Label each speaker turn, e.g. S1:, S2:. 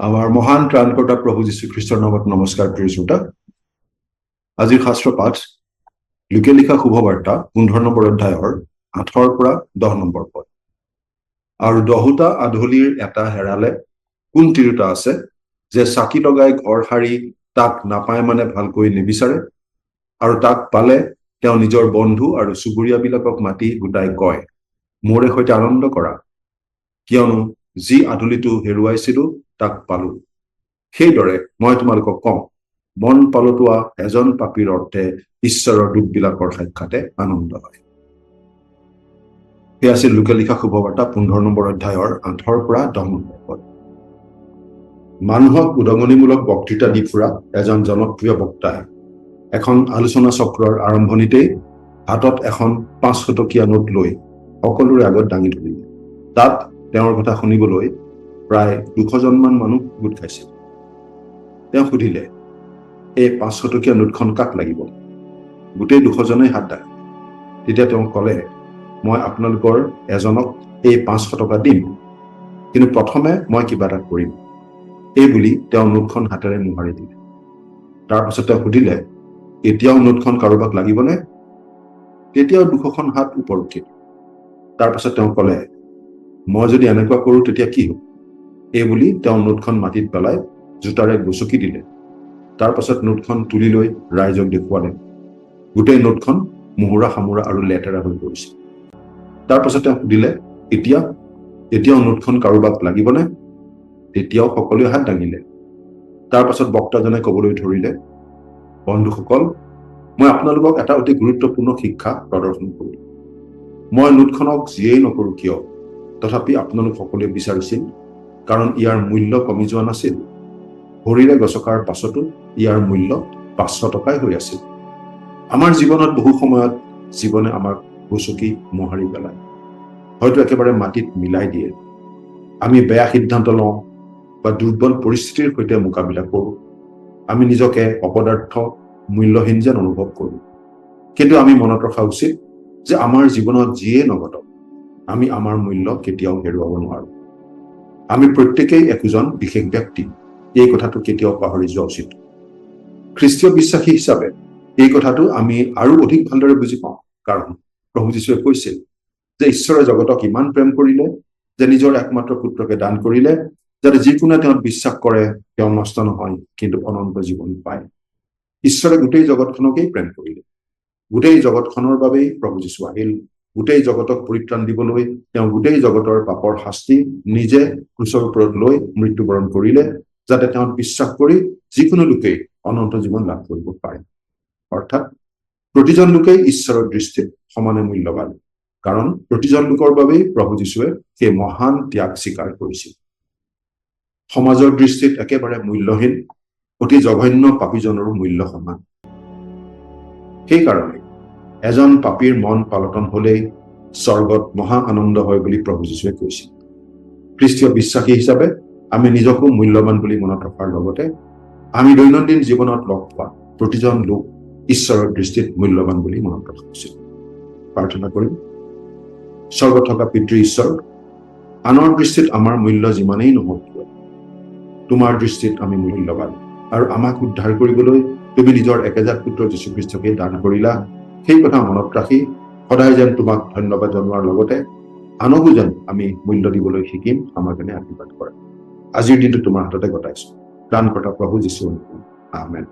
S1: আমাৰ মহান ত্ৰাণকৰ্তা প্ৰভু যীশুখ্ৰীষ্টৰ নামত নমস্কাৰ প্ৰিয় শ্ৰোতা। আজিৰ শাস্ত্ৰ পাঠ লোকে লিখা শুভবাৰ্তা 15 নম্বৰ অধ্যায়ৰ 8 পৰা 10 নম্বৰ পদ। আৰু 10টা আধলিৰ এটা হেৰালে কোন তিৰোতা আছে যে চাকি লগাই ঘৰ সাৰি তাক নাপায় মানে ভালকৈ নিবিচাৰে, আৰু তাক পালে তেওঁ নিজৰ বন্ধু আৰু চুবুৰীয়াবিলাকক মাতি গোটাই কয়, মোৰে সৈতে আনন্দ কৰা, কিয়নো যি আধলিটো হেৰুৱাইছিলো তাক পালো। সেইদৰে মই তোমালোকক কওঁ, মন পালতোৱা এজন পাপীৰ অৰ্থে ঈশ্বৰৰ দূতবিলাকৰ সাক্ষাতে আনন্দ হয়। সেয়া আছিল লোকে লিখা শুভবাৰ্তা 15 নম্বৰ অধ্যায়ৰ 8 পৰা 10 নম্বৰ পদ। মানুহক উদঙনিমূলক বক্তৃতা দি ফুৰা এজন জনপ্ৰিয় বক্তাই এখন আলোচনা চক্ৰৰ আৰম্ভণিতেই হাতত এখন 500 টকীয়া নোট লৈ সকলোৰে আগত দাঙি ধৰিলে। তাত তেওঁৰ কথা শুনিবলৈ প্ৰায় 200জনমান মানুহ গোট খাইছিল। তেওঁ সুধিলে, এই 500 টকীয়া নোটখন কাক লাগিব? গোটেই 200জনে হাত দাঙিলে। তেতিয়া তেওঁ ক'লে, মই আপোনালোকৰ এজনক এই 500 টকা দিম, কিন্তু প্ৰথমে মই কিবা এটা কৰিম। এই বুলি তেওঁ নোটখন হাতেৰে মোহাৰি দিলে। তাৰ পাছত তেওঁ সুধিলে, এতিয়াও নোটখন কাৰোবাক লাগিবনে? তেতিয়াও 200খন হাত ওপৰত উঠিল। তাৰ পাছত তেওঁ ক'লে, মই যদি এনেকুৱা কৰোঁ তেতিয়া কি হ'ব? এই বুলি তেওঁ নোটখন মাটিত পেলাই জোতাৰে গচকি দিলে। তাৰ পাছত নোটখন তুলি লৈ ৰাইজক দেখুৱালে। গোটেই নোটখন মোহোৰা সামোৰা আৰু লেতেৰা হৈ পৰিছিল। তাৰ পাছত তেওঁ সুধিলে, এতিয়াও নোটখন কাৰোবাক লাগিবনে? তেতিয়াও সকলোৱে হাত দাঙিলে। তাৰ পাছত বক্তাজনে ক'বলৈ ধৰিলে, বন্ধুসকল, মই আপোনালোকক এটা অতি গুৰুত্বপূৰ্ণ শিক্ষা প্ৰদৰ্শন কৰিলো। মই নোটখনক যিয়েই নকৰোঁ কিয়, তথাপি আপোনালোক সকলোৱে বিচাৰিছিল, কাৰণ ইয়াৰ মূল্য কমি যোৱা নাছিল। ভৰিৰে গছকাৰ পাছতো ইয়াৰ মূল্য 500 টকাই হৈ আছিল। আমাৰ জীৱনত বহু সময়ত জীৱনে আমাক গচকি মোহাৰি পেলায়, হয়তো একেবাৰে মাটিত মিলাই দিয়ে। আমি বেয়া সিদ্ধান্ত লওঁ বা দুৰ্বল পৰিস্থিতিৰ সৈতে মোকাবিলা কৰোঁ। আমি নিজকে অপদাৰ্থ, মূল্যহীন যেন অনুভৱ কৰোঁ। কিন্তু আমি মনত ৰখা উচিত যে আমাৰ জীৱনত যিয়ে নঘটক, আমি আমাৰ মূল্য কেতিয়াও হেৰুৱাব নোৱাৰোঁ। আমি প্ৰত্যেকেই একোজন বিশেষ ব্যক্তি, এই কথাটো কেতিয়াও পাহৰি যোৱা উচিত। খ্ৰীষ্টীয় বিশ্বাসী হিচাপে এই কথাটো আমি আৰু অধিক ভালদৰে বুজি পাওঁ, কাৰণ প্ৰভু যীশুৱে কৈছিল যে ঈশ্বৰে জগতক ইমান প্ৰেম কৰিলে যে নিজৰ একমাত্ৰ পুত্ৰকে দান কৰিলে, যাতে যিকোনো তেওঁত বিশ্বাস কৰে তেওঁ নষ্ট নহয়, কিন্তু অনন্ত জীৱন পায়। ঈশ্বৰে গোটেই জগতখনকেই প্ৰেম কৰিলে। গোটেই জগতখনৰ বাবেই প্ৰভু যীশু আহিল। গোটেই জগতক পৰিত্ৰাণ দিবলৈ তেওঁ গোটেই জগতৰ পাপৰ শাস্তি নিজে ক্ৰুচৰ ওপৰত লৈ মৃত্যুবৰণ কৰিলে, যাতে তেওঁত বিশ্বাস কৰি যিকোনো লোকেই অনন্ত জীৱন লাভ কৰিব পাৰে। অৰ্থাৎ প্ৰতিজন লোকেই ঈশ্বৰৰ দৃষ্টিত সমানে মূল্যৱান, কাৰণ প্ৰতিজন লোকৰ বাবেই প্ৰভু যীশুৱে সেই মহান ত্যাগ স্বীকাৰ কৰিছিল। সমাজৰ দৃষ্টিত একেবাৰে মূল্যহীন অতি জঘন্য পাপীজনৰো মূল্য সমান। সেইকাৰণে এজন পাপীৰ মন পালটন হলেই স্বৰ্গত মহা আনন্দ হয় বুলি প্ৰভু যীশুৱে কৈছিল। খ্ৰীষ্টীয় বিশ্বাসী হিচাপে আমি নিজকো মূল্যৱান বুলি মনত ৰখাৰ লগতে আমি দৈনন্দিন জীৱনত লগ পোৱা প্ৰতিজন লোক ঈশ্বৰৰ দৃষ্টিত মূল্যৱান বুলি মনত ৰখা উচিত। প্ৰাৰ্থনা কৰিম। স্বৰ্গত থকা পিতৃ ঈশ্বৰ, আনৰ দৃষ্টিত আমাৰ মূল্য যিমানেই নহওক কিয়, তোমাৰ দৃষ্টিত আমি মূল্যৱান, আৰু আমাক উদ্ধাৰ কৰিবলৈ তুমি নিজৰ একেজাত পুত্ৰ যীশুখ্ৰীষ্টকে দান কৰিলা। সেই কথা মনত ৰাখি সদায় যেন তোমাক ধন্যবাদ জনোৱাৰ লগতে আনকো যেন আমি মূল্য দিবলৈ শিকিম, আমাৰ কাৰণে আশীৰ্বাদ কৰা। আজিৰ দিনটো তোমাৰ হাততে গতাইছো। ত্ৰাণকৰ্তা প্ৰভু যীশু, আমেন।